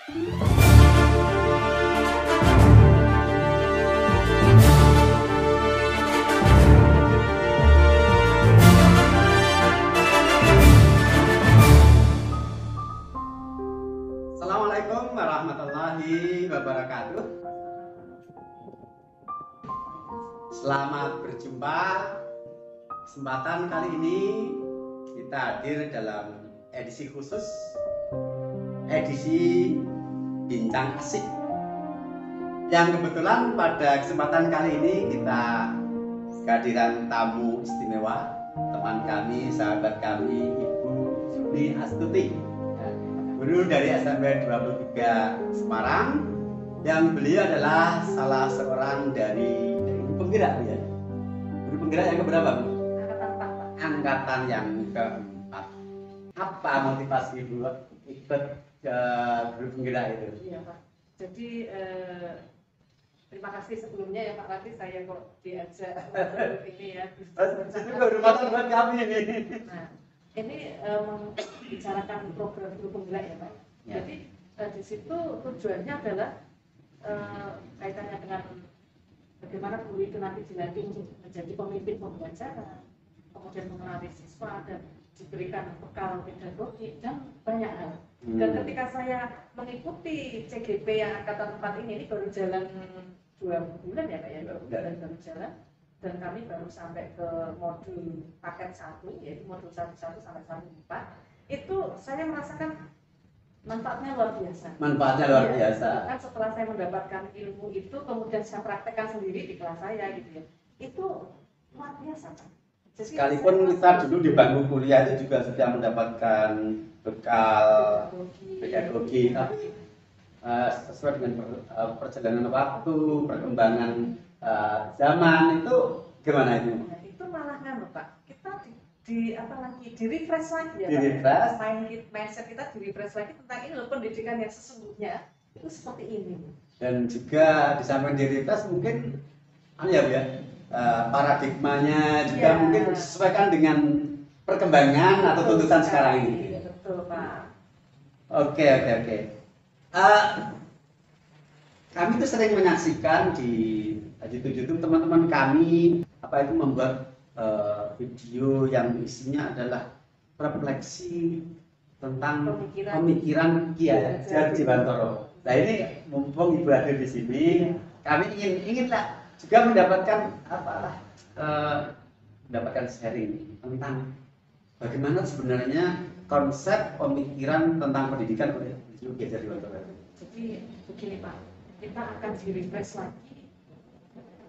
Assalamualaikum warahmatullahi wabarakatuh. Selamat berjumpa. Kesempatan kali ini kita hadir dalam edisi khusus, edisi Bincang Asik, yang kebetulan pada kesempatan kali ini kita kehadiran tamu istimewa, teman kami, sahabat kami, Ibu Juni Astuti, guru dari SMP 23 Semarang, yang beliau adalah salah seorang dari penggerak, ya. Guru penggerak yang keberapa, Bu? Angkatan yang keempat. Apa motivasi Ibu ikut ke guru penggerak itu? Iya, Pak. Jadi terima kasih sebelumnya ya Pak Rati, saya kok diajak ini ya. Itu kehormatan buat kami ini. Nah, ini membicarakan program guru penggerak ya Pak. Ya. Jadi di situ tujuannya adalah kaitannya dengan bagaimana guru itu nanti dilatih menjadi pemimpin pembelajaran, kemudian mengenali siswa dan diberikan bekal pedagogi dan banyak hal. Dan ketika saya mengikuti CGP yang angkatan 4 ini baru jalan 2 bulan ya Pak ya, 2 bulan baru jalan, dan kami baru sampai ke modul paket 1, yaitu modul 1.1 sampai 1.4. Itu saya merasakan manfaatnya luar biasa. Manfaatnya luar biasa. Kan setelah saya mendapatkan ilmu itu, kemudian saya praktekkan sendiri di kelas saya gitu ya. Itu luar biasa Pak. Jadi Sekalipun kita dulu di bangku kuliah itu juga sudah mendapatkan bekal pedagogi, tapi sesuai dengan perjalanan waktu, perkembangan zaman itu gimana itu? Nah, itu malah kan Pak, kita di apa lagi, di refresh lagi ya, Di refresh. mindset kita di refresh lagi tentang ini loh, pendidikan yang sesungguhnya itu seperti ini. Dan juga di samping di refresh mungkin paradigmanya juga mungkin disesuaikan dengan perkembangan atau tuntutan sekarang ini. Iya, betul Pak. Oke. Kami tuh sering menyaksikan di YouTube teman-teman kami itu membuat video yang isinya adalah refleksi tentang pemikiran Ki Hajar Dewantara. Nah ini mumpung Ibu ada di sini, kami inginlah juga mendapatkan sharing tentang bagaimana sebenarnya konsep pemikiran tentang pendidikan oleh Ki Hajar Dewantara. Jadi begini Pak, kita akan di-refresh lagi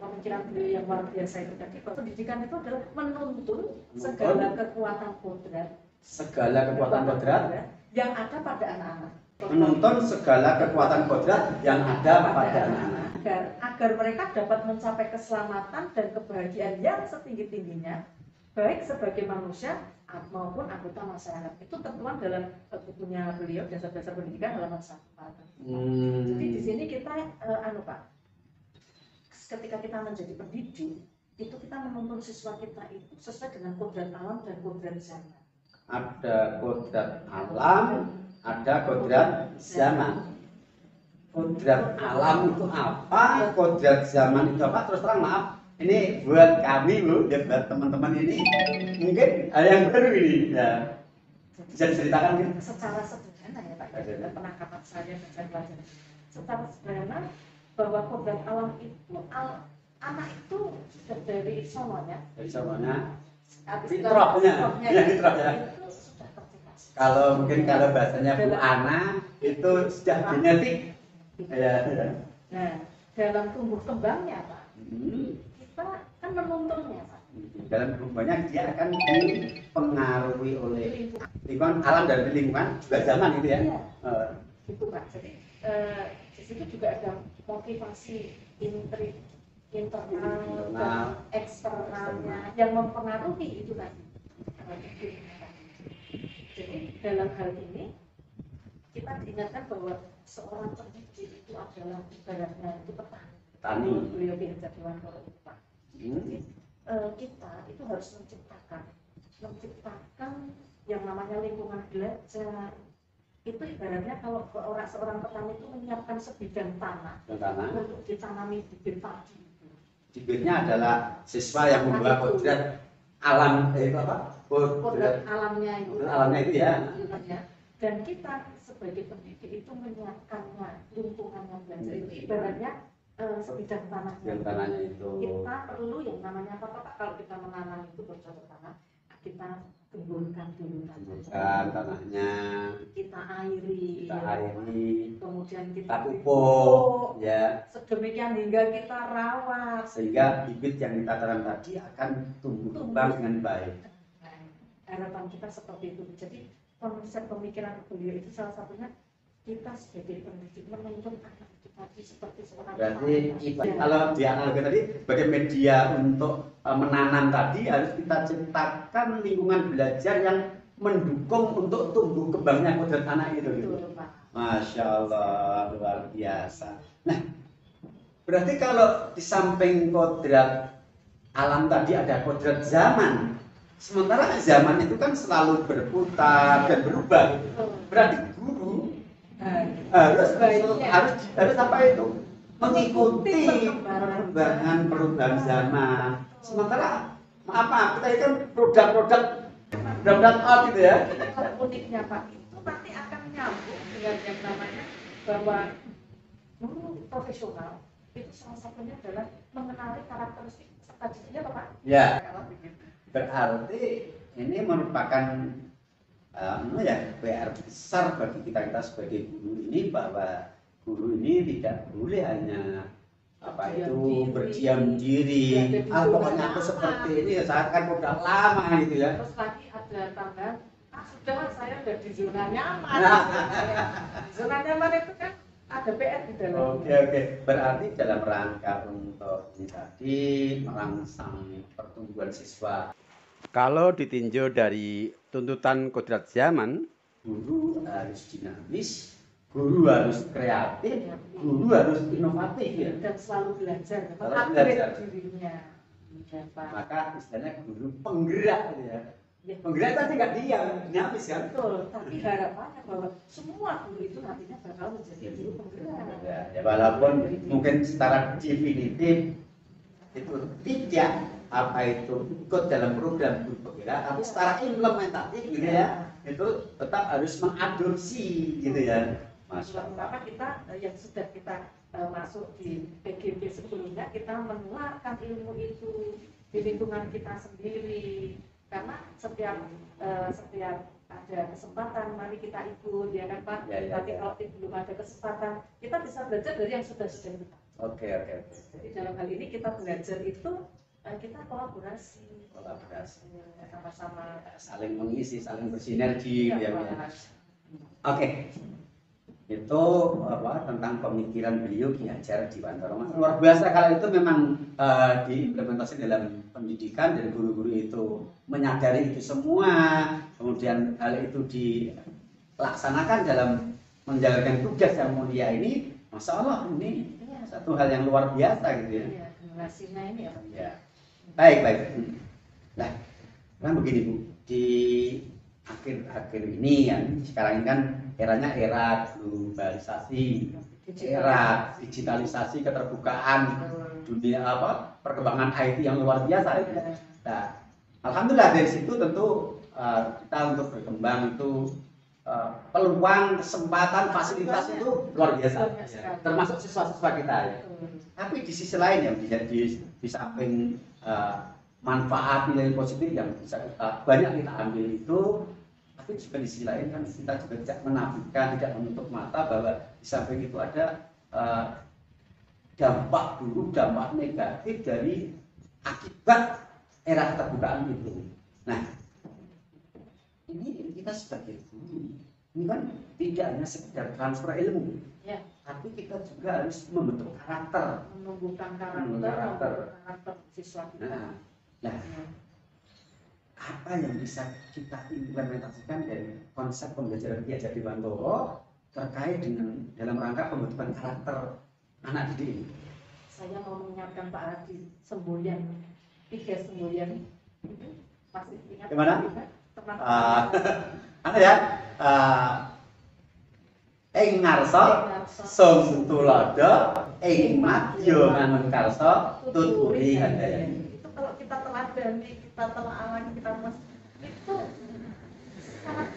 pemikiran beliau yang luar biasa itu tadi. Pendidikan itu adalah menuntun segala kekuatan kodrat yang ada pada anak-anak. Menuntun segala kekuatan kodrat yang ada pada anak-anak. Agar mereka dapat mencapai keselamatan dan kebahagiaan yang setinggi-tingginya, baik sebagai manusia maupun anggota masyarakat. Itu tertuang dalam bukunya beliau, Dasar-Dasar Pendidikan halaman 1. Jadi di sini kita Pak, ketika kita menjadi pendidik, itu kita menuntun siswa kita itu sesuai dengan kodrat alam dan kodrat zaman. Ada kodrat alam, ada kodrat zaman. Kodrat alam itu apa? Kodrat zaman itu apa? Terus terang maaf, ini buat kami Bu, ya buat teman-teman ini mungkin hal yang baru ini. Ya. Bisa diceritakan gitu? Secara sederhana ya Pak, penangkapan saya dan saya pelajari. Secara sederhana bahwa kodrat alam itu anak itu sudah dari sononya. Dari sononya. Fitrahnya. Ya fitrahnya. Itu sudah tercekas. Kalau bahasanya Bu Ana itu sudah genetik. Ya. Nah, dalam tumbuh kembangnya Pak, kita kan menuntunnya Pak. Dalam kembangnya dia akan dipengaruhi oleh lingkungan alam dan lingkungan juga zaman gitu ya. Iya. Gitu Pak. Jadi di situ juga ada motivasi internal dan eksternalnya yang mempengaruhi itu tadi. Jadi dalam hal ini kita diingatkan bahwa seorang pendidik itu adalah ibaratnya itu petani. Beliau Ki Hajar Dewantara itu Pak. Jadi kita itu harus menciptakan yang namanya lingkungan belajar, itu ibaratnya kalau seorang petani itu menyiapkan sebidang tanah Karena untuk ditanami bibit padi. bibitnya adalah siswa yang membawa kodrat alam itu apa? Kodrat alamnya itu. Kodrat alamnya itu ya. Dan kita sebagai pendidik itu menyiapkannya, lingkungannya belajar itu ibaratnya sebidang tanahnya. Sebidang tanahnya itu. Kita perlu yang namanya apa Pak? Kalau kita menanam itu bercocok tanam, kita gemburkan dulu tanahnya, kita airi, kemudian kita pupuk, ya. Sedemikian hingga kita rawat sehingga bibit yang kita tanam tadi akan tumbuh kembang dengan baik. Harapan kita seperti itu. Jadi konsep pemikiran beliau itu salah satunya kita sebagai pendidik menuntut anak itu tadi seperti seorang. Berarti kalau di analogi tadi sebagai media untuk menanam tadi harus kita ciptakan lingkungan belajar yang mendukung untuk tumbuh kembangnya kodrat anak itu. Betul, Pak. Masya Allah, luar biasa. Nah, berarti kalau di samping kodrat alam tadi ada kodrat zaman. Sementara zaman itu kan selalu berputar dan berubah. Berarti guru harus apa itu? Mengikuti perubahan zaman. Sementara maaf kita kan produk out gitu ya. Uniknya Pak itu nanti akan nyambung dengan yang namanya bahwa guru profesional itu salah satunya adalah mengenali karakteristik serta dirinya Pak. Ya. Berarti ini merupakan PR besar bagi kita sebagai guru ini, bahwa guru ini tidak boleh hanya berdiam diri. Pokoknya aku seperti ini ya, saya kan udah lama gitu ya. Terus lagi ada tambahan, sudah saya udah di zona nyaman. Zona nyaman itu kan ada PR di dalam. Oke. Berarti dalam rangka untuk ini tadi merangsang pertumbuhan siswa. Kalau ditinjau dari tuntutan kodrat zaman, guru harus dinamis, guru harus kreatif, guru harus inovatif ya. Dan selalu belajar, dirinya. Ya, Pak. Maka istilahnya guru penggerak ya. Penggerak tadi nggak diam, dinamis kan? Betul, tapi harapannya bahwa semua guru itu nantinya bakal menjadi guru penggerak. Ya, walaupun mungkin secara definitif itu tidak ikut dalam program guru penggerak, tapi secara implementatif gitu ya, itu tetap harus mengadopsi gitu ya. Maka kita yang sudah kita masuk di PGB sebelumnya, kita menularkan ilmu itu di lingkungan kita sendiri, karena setiap ada kesempatan mari kita ikut ya kan Pak. Tapi kalau belum ada kesempatan, kita bisa belajar dari yang sudah kita. Oke. Jadi dalam hal ini kita belajar itu kita kolaborasi sama-sama, saling mengisi, saling bersinergi ya. Oke. Itu tentang pemikiran beliau Ki Hajar Dewantara. Luar biasa kalau itu memang diimplementasi dalam pendidikan, dan guru-guru itu menyadari itu semua, kemudian hal itu dilaksanakan dalam menjalankan tugas yang mulia ini. Masya Allah, ini satu hal yang luar biasa gitu ya. Iya, generasinya ini ya. Ya. Baik. Nah, kan begini Bu, di akhir-akhir ini ya, sekarang ini kan eranya era globalisasi, era digitalisasi, keterbukaan dunia perkembangan IT yang luar biasa itu. Nah, alhamdulillah dari situ tentu kita untuk berkembang itu peluang, kesempatan, fasilitas itu luar biasa, termasuk siswa-siswa kita ya. Tapi di sisi lain ya, di samping manfaat nilai positif yang bisa banyak kita ambil itu, tapi juga di sisi lain kan kita juga tidak menafikan, tidak menutup mata bahwa di samping itu ada dampak buruk, dampak negatif dari akibat era keterbukaan itu. Nah, ini kita sebagai guru, ini kan tidak hanya sekedar transfer ilmu, ya, tapi kita juga harus membentuk karakter, menumbuhkan karakter siswa kita. Nah, apa yang bisa kita implementasikan dari konsep pembelajaran Ki Hajar Dewantara terkait dengan dalam rangka pembentukan karakter anak didik ini? Saya mau mengingatkan Pak Hadi, semboyan 3 semboyan itu masih ingat? Gimana? Teman Ada ya, ing ngarsa sum tulodo ing madya mangun karsa tuturi handayani. Itu kalau kita teladani, kita telaah, kita itu sangat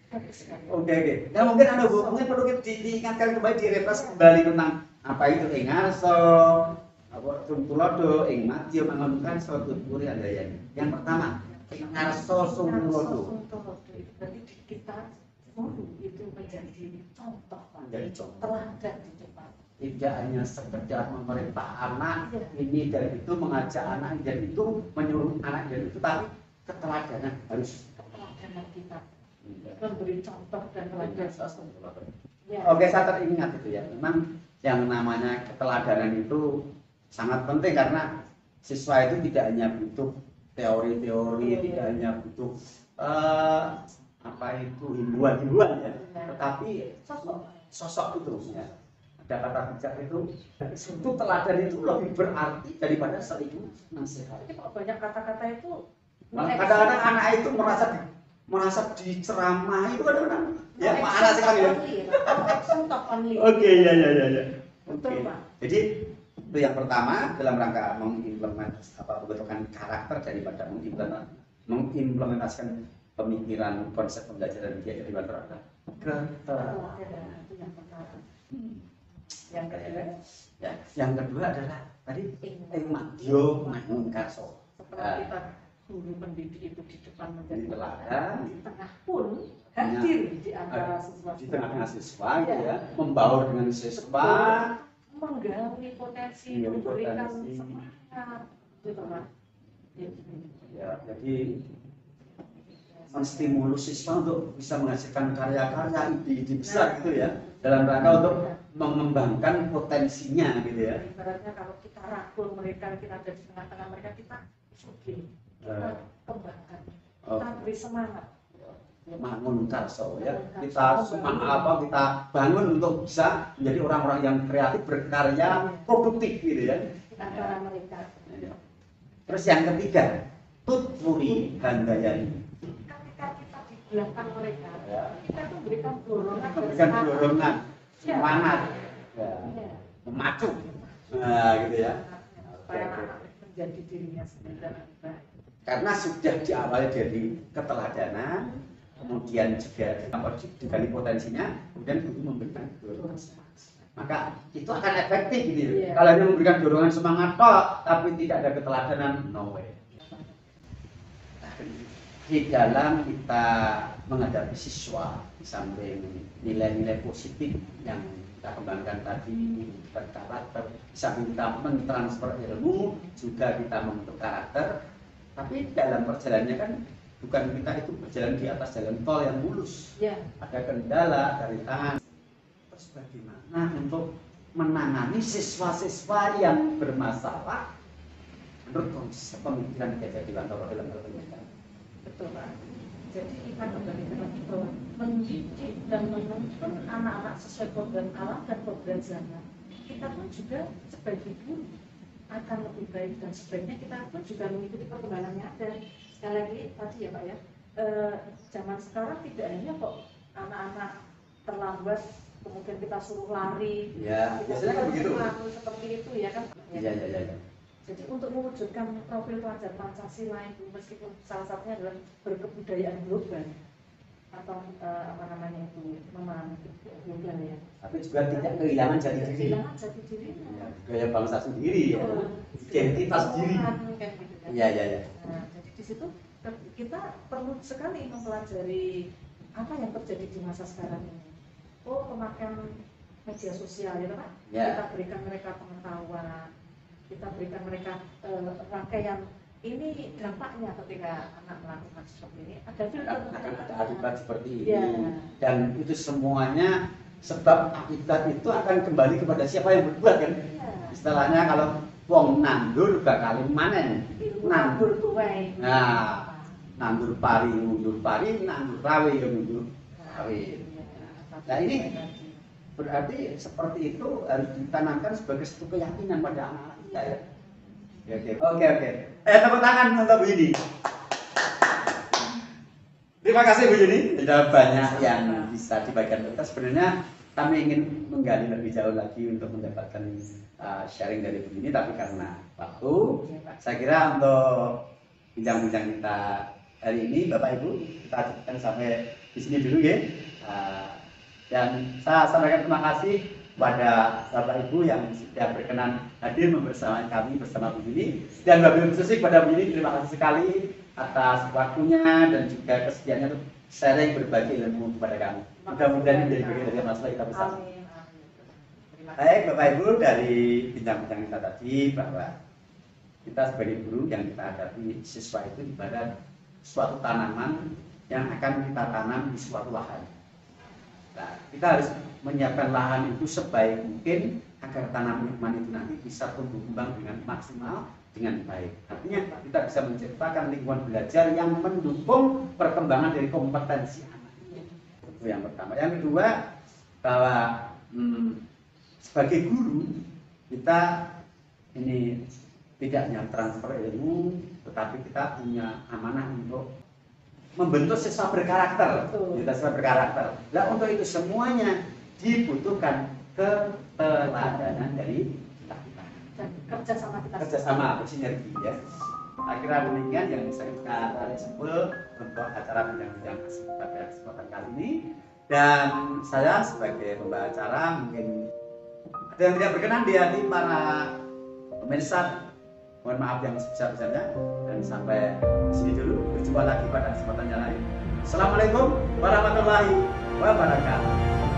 bagus sekali. Oke. Nah mungkin ada mungkin perlu diingatkan kembali, direfresh kembali tentang apa itu ing ngarsa, apa sum tulodo ing madya mangun karsa tuturi handayani. Yang pertama ing ngarsa sum tulodo. Berarti kita guru itu menjadi contoh, Menjadi contoh. teladan di depan. Tidak hanya sekedar memerintah anak ini dan itu, mengajak anak dan itu, menyuruh anak dan itu, tapi keteladanan harus Keteladanan kita memberi contoh dan teladan. Ya. Oke, saya teringat itu ya. Memang yang namanya keteladanan itu sangat penting karena siswa itu tidak hanya butuh teori-teori, tidak hanya butuh apa itu himbauan ya, tetapi sosok itu ya. Ada kata bijak itu teladan itu lebih berarti daripada seribu nasihat. Jadi kalau banyak kata-kata itu Kadang-kadang anak itu merasa diceramahi itu kadang-kadang ya marah sekali ya. Oke, ya. Betul, Pak. Jadi itu yang pertama dalam rangka pembentukan karakter daripada mengimplementasikan pemikiran konsep pembelajaran dia dari masyarakat. Itu yang pertama. Yang kedua, Ya, yang kedua adalah tadi madya mangun karsa. setelah kita guru pendidik itu di depan menjadi Di teladan, teladan, di tengah pun hadir di antara siswa. di tengah-tengah siswa gitu ya, membaur dengan siswa, menggali potensi, Menggali memberikan potensi. semangat, gitu Pak. ya, jadi menstimulus siswa untuk bisa menghasilkan karya-karya ide-ide besar gitu ya, dalam rangka untuk mengembangkan potensinya gitu ya. Ibaratnya kalau kita rangkul mereka, kita ada di tengah-tengah mereka, kita syukur, kita kembangkan, kita beri semangat. Mangun karso ya, kita kita bangun untuk bisa menjadi orang-orang yang kreatif, berkarya, produktif gitu ya. Di antara mereka. Terus yang ketiga, tuturi handayani. Ketika kita di belakang mereka, Ya. kita tuh berikan dorongan, Memberikan dorongan, Ya. semangat, ya, Ya. memacu, nah gitu ya. Supaya anak menjadi dirinya sendiri dan lebih baik. Karena sudah diawali dari keteladanan, kemudian juga digali potensinya, kemudian guru memberikan dorongan semangat. Maka itu akan efektif gitu. Iya. Kalau hanya memberikan dorongan semangat kok, tapi tidak ada keteladanan, no way. Di dalam kita menghadapi siswa, di samping nilai-nilai positif yang kita kembangkan tadi, berkarakter, di samping kita mentransfer ilmu, juga kita membentuk karakter. Tapi dalam perjalanannya kan bukan kita itu berjalan di atas jalan tol yang mulus. Ya. Ada kendala dari tangan. Terus bagaimana untuk menangani siswa-siswa yang bermasalah menurut konsep pemikiran Gajah Dewantara dalam hal pendidikan? Betul Pak. Jadi kita kembali lagi bahwa mendidik dan menuntun anak-anak sesuai program alam dan program zaman, kita pun juga sebagai guru akan lebih baik dan sebaiknya kita pun juga mengikuti perkembangannya. Dan sekali lagi tadi ya Pak ya, zaman sekarang tidak hanya kok anak-anak terlambat kemudian kita suruh lari, Ya, kita biasanya kan suruh begitu. lalu seperti itu ya kan. Iya. Jadi untuk mewujudkan profil pelajar Pancasila itu meskipun salah satunya adalah berkebudayaan global atau apa namanya itu memahami global ya. Tapi juga tidak kehilangan jati diri. Kehilangan jati dirinya. Ya, gaya bangsa sendiri, ya. Identitas diri. Kan gitu kan. Iya. Nah, jadi di situ kita perlu sekali mempelajari apa yang terjadi di masa sekarang ini. Oh, pemakaian media sosial ya Pak. Ya. Kita berikan mereka pengetahuan, kita berikan mereka rangkaian ini dampaknya ketika anak melakukan seperti ini ada filter, Akan ada akibat seperti ini. Ya. Dan itu semuanya sebab akibat itu akan kembali kepada siapa yang berbuat kan? Ya. Istilahnya kalau wong nandur bakal manen. Nandur tuai. Nah, nandur pari, mundur pari, nandur rawe, mundur rawe. Nah, ini berarti seperti itu harus ditanamkan sebagai satu keyakinan pada anak-anak kita ya. Oke. Tepuk tangan untuk Bu Yudi. Terima Terima kasih Bu Yuni. Sudah banyak yang bisa dibagikan kita. Sebenarnya kami ingin menggali lebih jauh lagi untuk mendapatkan sharing dari Bu Yuni, tapi karena waktu, saya kira untuk bincang-bincang kita hari ini, Bapak Ibu, kita cukupkan sampai di sini dulu ya. Dan saya sampaikan terima kasih kepada Bapak Ibu yang sudah berkenan hadir bersama kami bersama Bu Yuni, dan wabil khusus kepada Bu Yuni, terima kasih sekali atas waktunya dan juga kesediaannya untuk sharing berbagi ilmu kepada kami. Mudah-mudahan menjadi bagian dari masalah kita bersama. Baik Bapak Ibu, dari bincang-bincang kita tadi bahwa kita sebagai guru yang kita hadapi siswa itu ibarat suatu tanaman yang akan kita tanam di suatu lahan. Nah, kita harus menyiapkan lahan itu sebaik mungkin agar tanaman itu nanti bisa tumbuh kembang dengan maksimal, dengan baik. Artinya kita bisa menciptakan lingkungan belajar yang mendukung perkembangan dari kompetensi anak. Itu yang pertama. Yang kedua, bahwa sebagai guru kita ini tidak hanya transfer ilmu, tetapi kita punya amanah untuk membentuk siswa berkarakter. Kita siswa berkarakter. Nah, untuk itu semuanya dibutuhkan keteladanan dari kita. Dan Kerjasama bersinergi ya. Akhirnya demikian yang bisa kita tarik simpul untuk acara bincang-bincang pada kesempatan kali ini. Dan saya sebagai pembawa acara mungkin ada yang tidak berkenan di hati para pemirsa. Mohon maaf yang sebesar-besarnya, dan sampai sini dulu. Berjumpa lagi pada kesempatan yang lain. Assalamualaikum warahmatullahi wabarakatuh.